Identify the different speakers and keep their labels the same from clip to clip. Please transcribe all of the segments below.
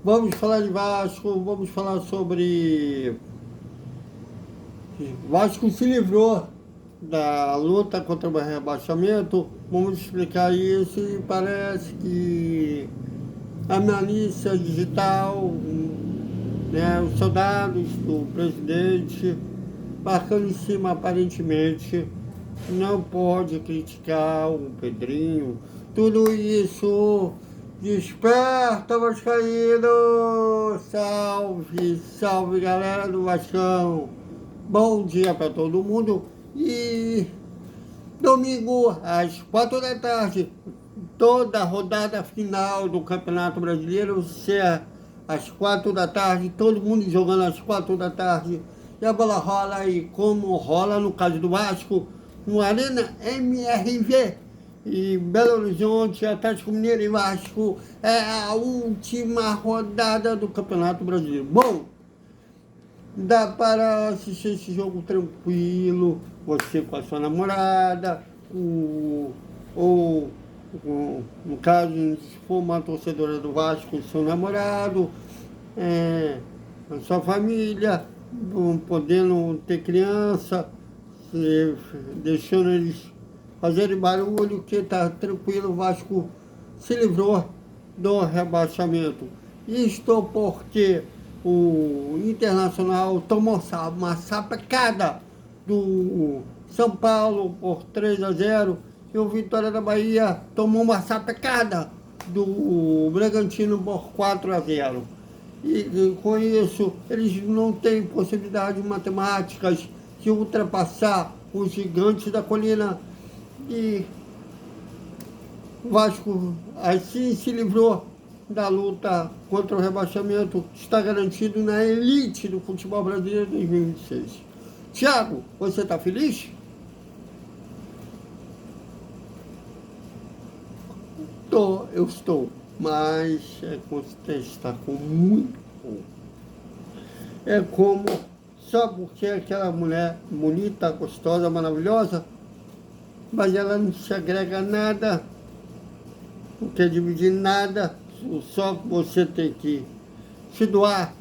Speaker 1: Vamos falar de Vasco, vamos falar sobre... Vasco se livrou da luta contra o rebaixamento. Vamos explicar isso e parece que a milícia digital, né, os soldados do presidente, marcando em cima aparentemente, não pode criticar o Pedrinho. Tudo isso desperta, Vascaíno! Salve, salve galera do Vascão! Bom dia para todo mundo e domingo às 4 da tarde, toda a rodada final do Campeonato Brasileiro, às 4 da tarde, todo mundo jogando às 4 da tarde, e a bola rola, e como rola no caso do Vasco, no Arena MRV, e Belo Horizonte, Atlético Mineiro e Vasco, é a última rodada do Campeonato Brasileiro. Bom, dá para assistir esse jogo tranquilo, você com a sua namorada, ou no caso, se for uma torcedora do Vasco, o seu namorado, a sua família, podendo ter criança, deixando eles fazerem barulho, que está tranquilo, o Vasco se livrou do rebaixamento. Isto porque o Internacional tomou uma sapecada do São Paulo por 3-0, e o Vitória da Bahia tomou uma sapecada do Bragantino por 4-0. E com isso, eles não têm possibilidades matemáticas de ultrapassar os gigantes da colina. E o Vasco assim se livrou da luta contra o rebaixamento, está garantido na elite do futebol brasileiro 2026. Thiago, você está feliz? Eu estou, mas está com muito pouco. É como, só porque aquela mulher bonita, gostosa, maravilhosa, mas ela não se agrega nada, não quer dividir nada, só você tem que se doar,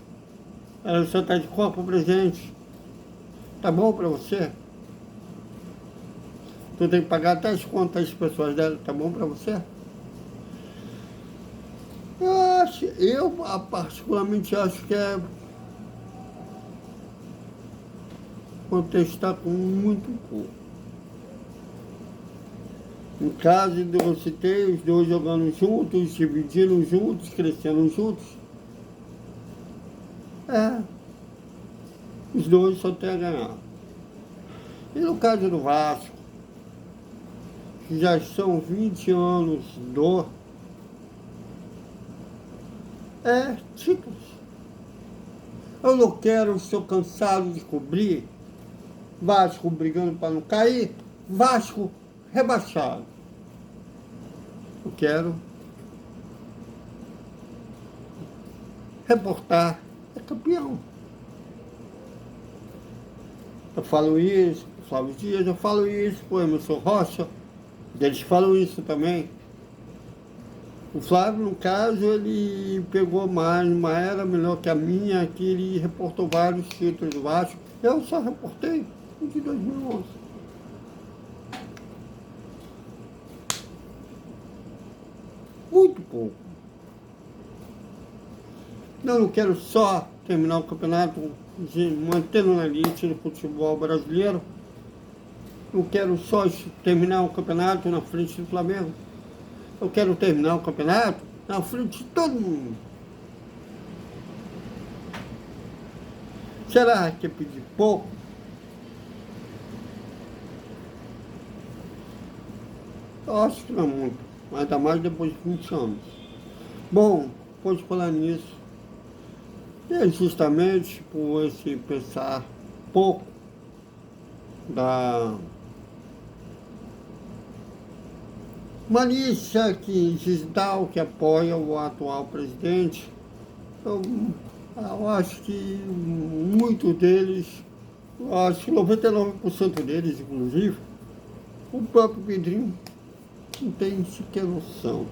Speaker 1: ela só está de corpo presente. Tá bom para você? Tu tem que pagar até as contas das pessoas dela, tá bom para você? Eu particularmente acho que contestar com muito pouco. No caso de eu citei, os dois jogando juntos, dividindo juntos, crescendo juntos, os dois só tem a ganhar. E no caso do Vasco, que já são 20 anos títulos. Eu não quero, estou cansado de cobrir Vasco brigando para não cair, Vasco rebaixado. Eu quero reportar, é campeão. Eu falo isso, Flávio Dias, eu falo isso, o Emerson Rocha, eles falam isso também. O Flávio, no caso, ele pegou mais, uma era melhor que a minha, que ele reportou vários títulos do Vasco. Eu só reportei o de 2011. Muito pouco. Eu não quero só terminar o campeonato mantendo na elite do futebol brasileiro. Não quero só terminar o campeonato na frente do Flamengo. Eu quero terminar o campeonato na frente de todo mundo. Será que é pedir pouco? Eu acho que não é muito, mas ainda mais depois de 20 anos. Bom, depois de falar nisso, é justamente por esse pensar pouco da malícia digital que apoia o atual presidente. Eu acho que muitos deles, eu acho que 99% deles, inclusive, o próprio Pedrinho não tem sequer noção.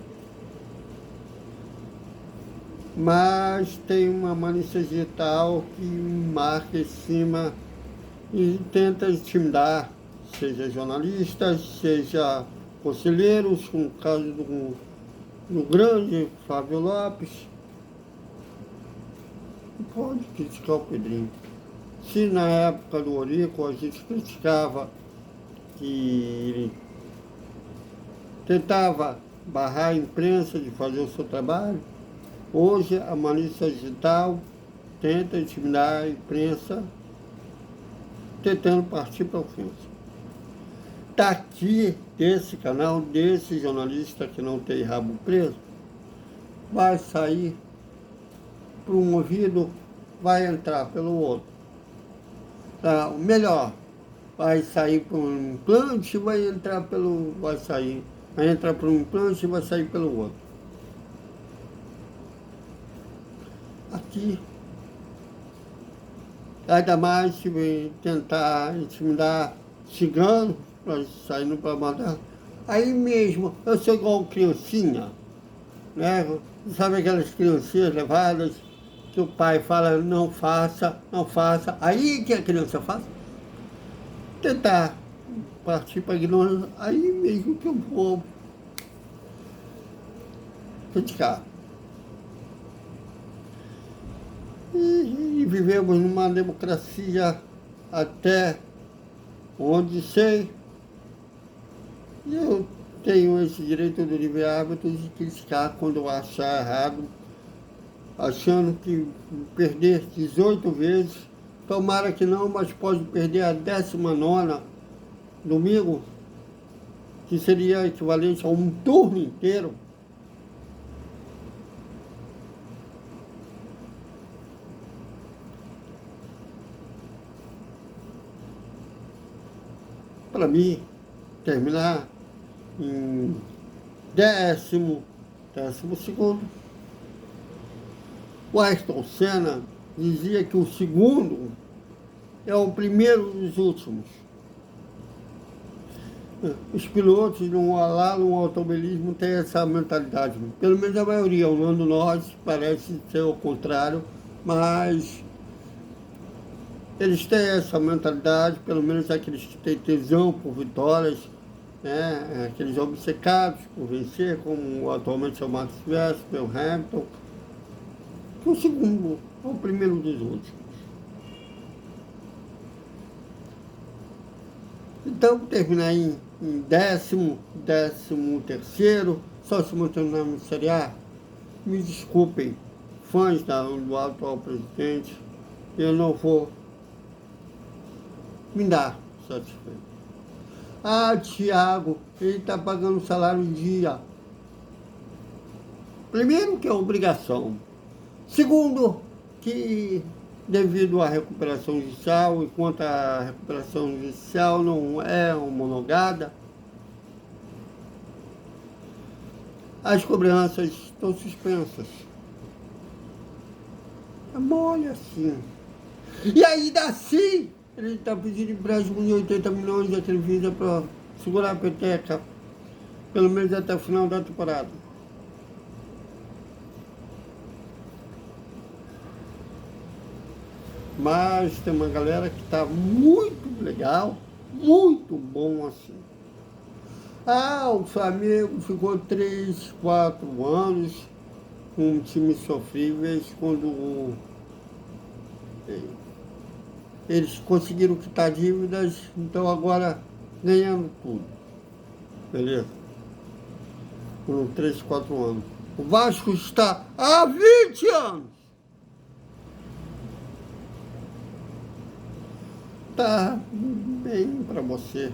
Speaker 1: mas tem uma malícia digital que marca em cima e tenta intimidar, seja jornalistas, seja conselheiros, como o caso do grande Flávio Lopes. Pode criticar o Pedrinho. Se na época do Eurico a gente criticava que ele tentava barrar a imprensa de fazer o seu trabalho, hoje a malícia digital tenta intimidar a imprensa, tentando partir para a ofensa. Daqui, desse canal, desse jornalista que não tem rabo preso, vai sair por um ouvido, vai entrar pelo outro. Tá? O melhor, vai sair por um implante, vai entrar pelo... vai entrar por um implante e vai sair pelo outro. Aqui, ainda mais se vem tentar intimidar cigano, saindo para matar. Aí mesmo, eu sou igual criancinha, né? Sabe aquelas criancinhas levadas que o pai fala, não faça, não faça. Aí que a criança faz. Tentar partir para a ignorância, aí mesmo que eu vou criticar. E vivemos numa democracia até onde sei, eu tenho esse direito do livre-árbitro de criticar quando eu achar errado, achando que perder 18 vezes, tomara que não, mas pode perder a 19ª domingo, que seria equivalente a um turno inteiro. Para mim, terminar em 12º. O Ayrton Senna dizia que o segundo é o primeiro dos últimos. Os pilotos lá no automobilismo têm essa mentalidade, pelo menos a maioria. O Lando Norris parece ser o contrário, mas eles têm essa mentalidade, pelo menos aqueles que têm tesão por vitórias, né? Aqueles obcecados por vencer, como atualmente é o Max Verstappen, o Hamilton, que o segundo é o primeiro dos últimos. Então, terminar em 13º, só se mantendo na Série A, me desculpem, fãs do atual presidente, eu não vou me dar satisfeito. Ah, Thiago, ele está pagando salário em dia. Primeiro, que é obrigação. Segundo, que devido à recuperação judicial, enquanto a recuperação judicial não é homologada, as cobranças estão suspensas. É mole assim. E ainda assim, ele está pedindo empréstimo de 80 milhões de Televisa para segurar a peteca, pelo menos até o final da temporada. Mas tem uma galera que está muito legal, muito bom assim. Ah, o Flamengo ficou 3, 4 anos com times sofríveis quando eles conseguiram quitar dívidas, então agora ganhando tudo. Beleza? Com 3, 4 anos. O Vasco está há 20 anos. Tá bem para você.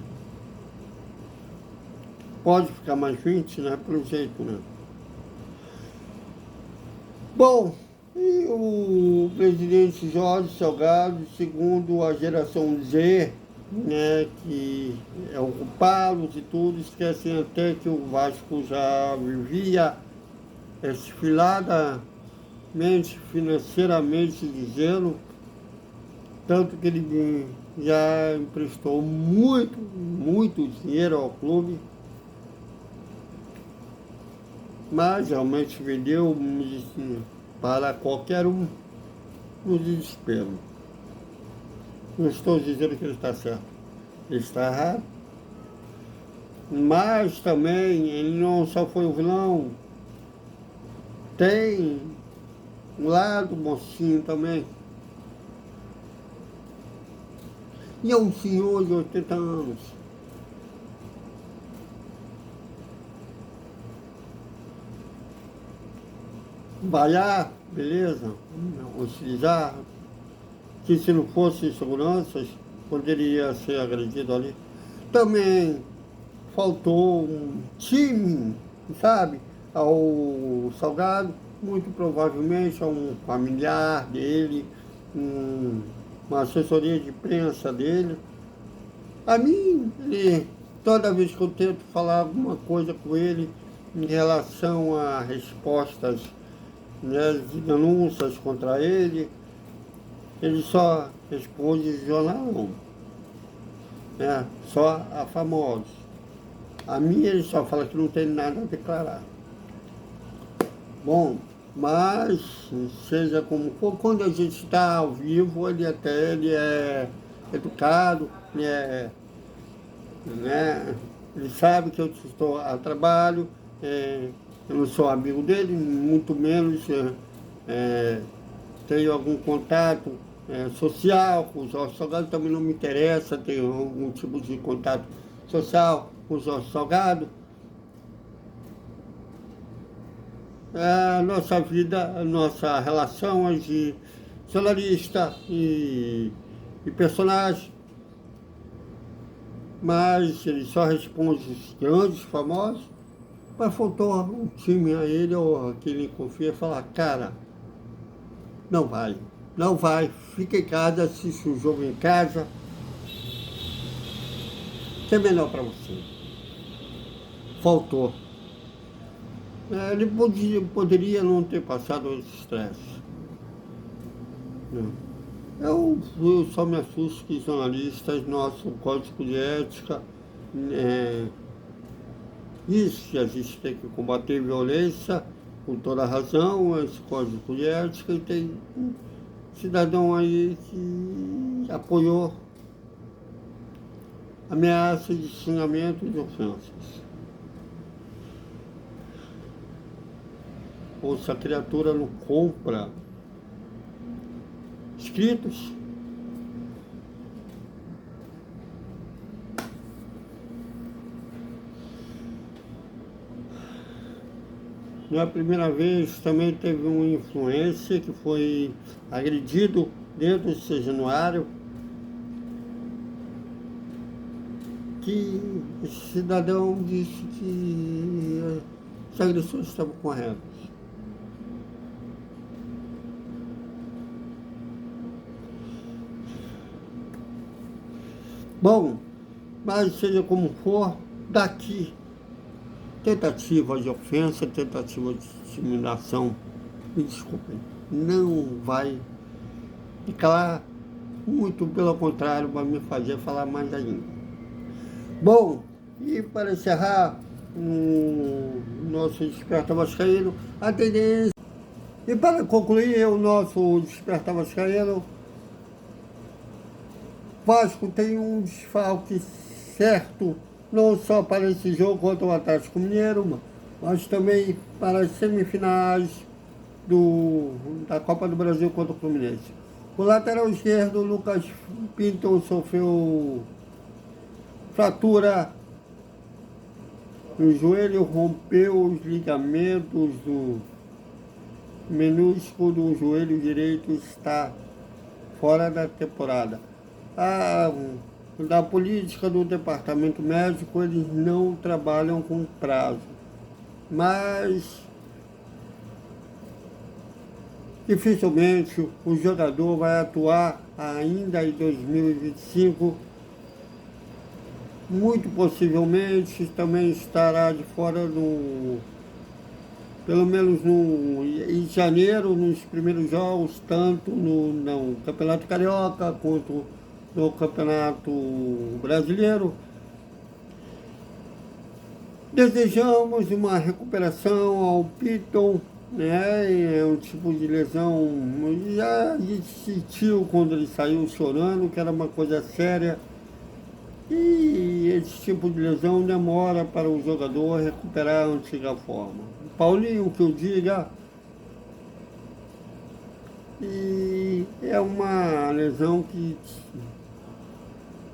Speaker 1: Pode ficar mais 20, né? Pelo jeito, né? Bom, e o presidente Jorge Salgado, segundo a geração Z, né, que é ocupá-los e tudo, esquecem até que o Vasco já vivia esfiladamente, financeiramente dizendo, tanto que ele já emprestou muito dinheiro ao clube, mas realmente vendeu medicina. para qualquer um no desespero. Não estou dizendo que ele está certo, ele está errado. Mas também ele não só foi o vilão, tem um lado mocinho também. E é um senhor de 80 anos. Baiar, beleza, utilizar, que se não fosse seguranças, poderia ser agredido ali. Também faltou um time, sabe, ao Salgado, muito provavelmente a um familiar dele, uma assessoria de imprensa dele. A mim, toda vez que eu tento falar alguma coisa com ele em relação a respostas, né, de denúncias contra ele, ele só responde jornal, né, só a famosos. A mim ele só fala que não tem nada a declarar. Bom, mas seja como for, quando a gente está ao vivo, ele é educado, né, ele sabe que eu estou a trabalho, eu não sou amigo dele, muito menos tenho algum contato social com o Jorge Salgado, também não me interessa ter algum tipo de contato social com o Jorge Salgado. A nossa vida, a nossa relação é de jornalista e personagem, mas ele só responde os grandes, famosos, mas faltou um time a ele, ou a quem ele confia, e falar, cara, não vai, fica em casa, assiste o jogo em casa, que é melhor para você. Faltou. Ele poderia não ter passado esse estresse. Eu só me assusto que jornalistas, nosso código de ética, isso que a gente tem que combater violência, com toda razão, esse código de ética, e tem um cidadão aí que apoiou ameaças de xingamento e de ofensas. Ou se a criatura não compra escritos, não é a primeira vez, também teve um influencer que foi agredido dentro do seu januário, que esse cidadão disse que os agressores estavam corretos. Bom, mas seja como for, daqui, tentativa de ofensa, tentativa de discriminação, me desculpem, não vai ficar, muito pelo contrário, vai me fazer falar mais ainda. Bom, e para encerrar o nosso Desperta Vascaíno, a tendência, e para concluir o nosso Desperta Vascaíno, Vasco tem um desfalque certo, não só para esse jogo contra o Atlético Mineiro, mas também para as semifinais da Copa do Brasil contra o Fluminense. O lateral esquerdo, Lucas Pinto, sofreu fratura no joelho, rompeu os ligamentos do menisco do joelho direito, está fora da temporada. Da política do departamento médico, eles não trabalham com prazo, mas dificilmente o jogador vai atuar ainda em 2025, muito possivelmente também estará de fora pelo menos em janeiro, nos primeiros jogos, tanto no Campeonato Carioca quanto no Campeonato Brasileiro. Desejamos uma recuperação ao Piton né? É um tipo de lesão, já a gente sentiu quando ele saiu chorando, que era uma coisa séria. E esse tipo de lesão demora para o jogador recuperar a antiga forma. Paulinho, que eu diga, e é uma lesão que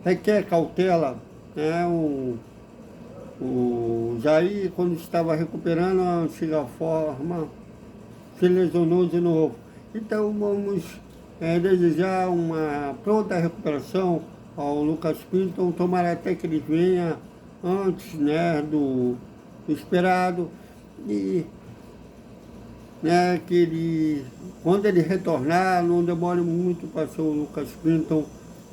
Speaker 1: requer cautela, né? O Jair, quando estava recuperando a antiga forma, se lesionou de novo. Então vamos desejar uma pronta recuperação ao Lucas Pinto, tomara até que ele venha antes, né, do esperado, e né, que ele, quando ele retornar, não demore muito para ser o Lucas Pinto,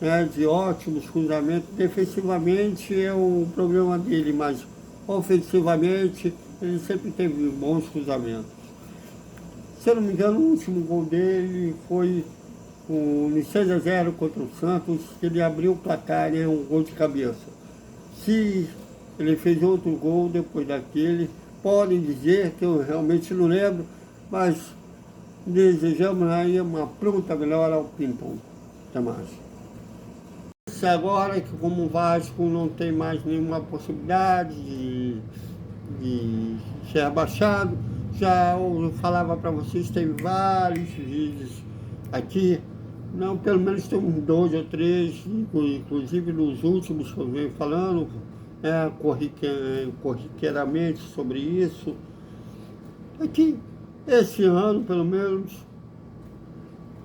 Speaker 1: né, de ótimos cruzamentos. Defensivamente é um problema dele, mas ofensivamente ele sempre teve bons cruzamentos. Se eu não me engano, o último gol dele foi no 6-0 contra o Santos, que ele abriu o placar, né, um gol de cabeça. Se ele fez outro gol depois daquele, podem dizer que eu realmente não lembro, mas desejamos aí uma pronta melhora ao Pinto. Até mais. Agora que como o Vasco não tem mais nenhuma possibilidade de ser abaixado, já eu falava para vocês, tem vários vídeos aqui, não, pelo menos tem uns 2 ou 3, inclusive nos últimos que eu venho falando, corriqueiramente sobre isso. Aqui, esse ano, pelo menos,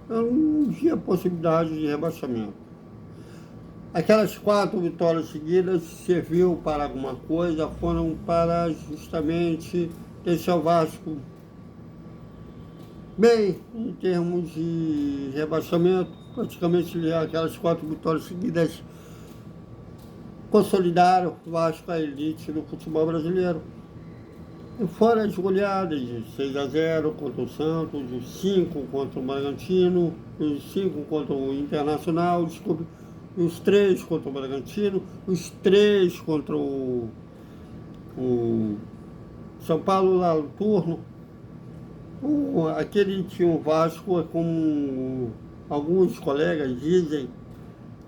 Speaker 1: eu não tinha possibilidade de rebaixamento. Aquelas 4 vitórias seguidas serviu para alguma coisa, foram para justamente deixar o Vasco bem em termos de rebaixamento. Praticamente aquelas 4 vitórias seguidas consolidaram o Vasco a elite do futebol brasileiro. E fora as goleadas de 6-0 contra o Santos, os 5 contra o Bragantino, os 5 contra o Internacional, desculpe, os 3 contra o Bragantino, os 3 contra o São Paulo lá no turno. Aquele time Vasco, como alguns colegas dizem,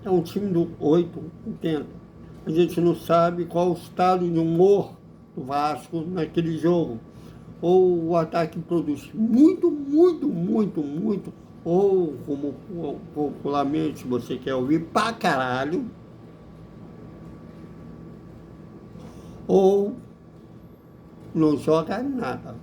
Speaker 1: é um time do 8, 80. A gente não sabe qual o estado de humor do Vasco naquele jogo. Ou o ataque produz muito, muito, muito, muito, ou como popularmente você quer ouvir, pra caralho, ou não joga nada.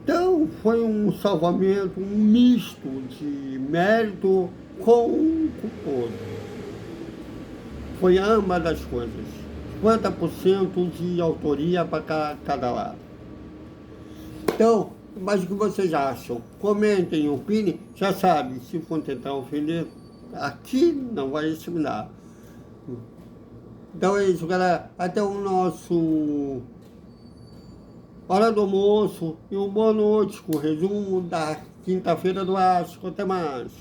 Speaker 1: Então foi um salvamento, um misto de mérito com culposo. Foi ambas das coisas. 50% de autoria para cada lado. Então, mas o que vocês acham? Comentem, opinem. Já sabe, se for tentar ofender, aqui não vai discriminar. Então é isso, galera. Até o nosso Hora do Almoço e uma boa noite com o resumo da quinta-feira do Vasco. Até mais.